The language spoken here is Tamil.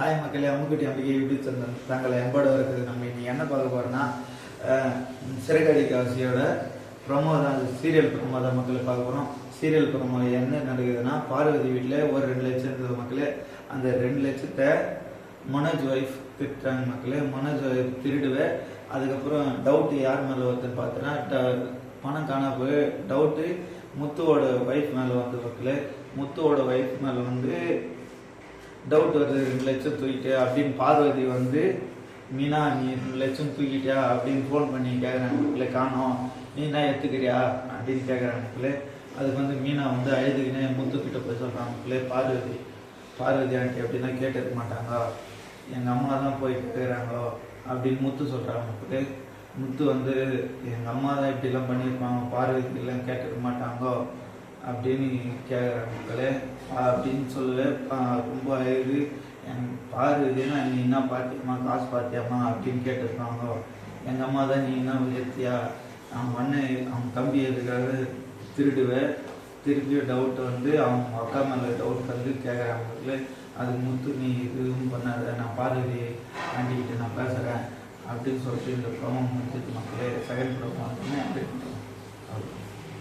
ஹாய் மக்களே, அம்முக்குட்டி அம்பிகை யூடியூப் சேனல் தங்களை எம்போட இருக்குது. நம்ம இன்னைக்கு என்ன பார்க்க போறோம்னா சிறகடி காசியோட ப்ரொமோ தான், சீரியல் ப்ரொமோ தான் மக்களே பார்க்க போகிறோம். சீரியல் ப்ரொமோ என்ன நடக்குதுன்னா, பார்வதி வீட்டில் ஒரு 2 லட்சம் இருந்தது மக்களே. அந்த 2 லட்சத்தை மனோஜ் ஒய்ஃப் திட்டாங்க மக்களே. மனோஜ் ஒய்ஃப் திருடுவேன். அதுக்கப்புறம் டவுட்டு யார் மேலே வருதுன்னு பார்த்தோன்னா, பணம் காணா போய் டவுட்டு முத்துவோட ஒய்ஃப் மேலே வந்து மக்களே. முத்துவோட ஒய்ஃப் மேலே வந்து டவுட் வருது, 2 லட்சம் தூக்கிட்டு அப்படின்னு. பார்வதி வந்து, மீனா நீ 2 லட்சம் தூக்கிட்டியா அப்படின்னு ஃபோன் பண்ணி கேட்குறாங்க. காணோம், நீ என்ன எடுத்துக்கிறியா அப்படின்னு கேட்குறாங்க. அதுக்கு வந்து மீனா வந்து அழுதுகினே முத்துக்கிட்ட போய் சொல்கிறாங்க. பார்வதி ஆண்டி அப்படின்னா கேட்டுக்க மாட்டாங்க, எங்கள் அம்மா தான் போய் கேட்குறாங்களோ அப்படின்னு முத்து சொல்கிறாங்க. முத்து வந்து, எங்கள் அம்மா தான் இப்படிலாம் பண்ணியிருப்பாங்க, பார்வதி எல்லாம் கேட்டுக்க மாட்டாங்கோ அப்படின்னு கேட்குறாங்க அப்படின்னு சொல்லு. ரொம்ப அழகு, என் பார்வதினா நீ என்ன பார்த்தியம்மா, காசு பார்த்தியாம்மா அப்படின்னு கேட்டிருக்காங்க. எங்கள் அம்மா தான் நீ என்ன உயர்த்தியா, அவன் தம்பி எதுக்காக திருடுவேன். திருப்பி டவுட் வந்து அவங்க அக்கா மேலே டவுட் வந்து கேட்குறாங்க. அதுக்கு முத்து, நீ இதுவும் பண்ணாத, நான் பார்வதி ஆண்டிக்கிட்டு நான் பேசுகிறேன் அப்படின்னு சொல்லிட்டு இந்த ப்ரோமோ முடிஞ்சது மக்களே. செகண்ட் ப்ரோமோ வந்து அப்படி பண்ணுறோம்.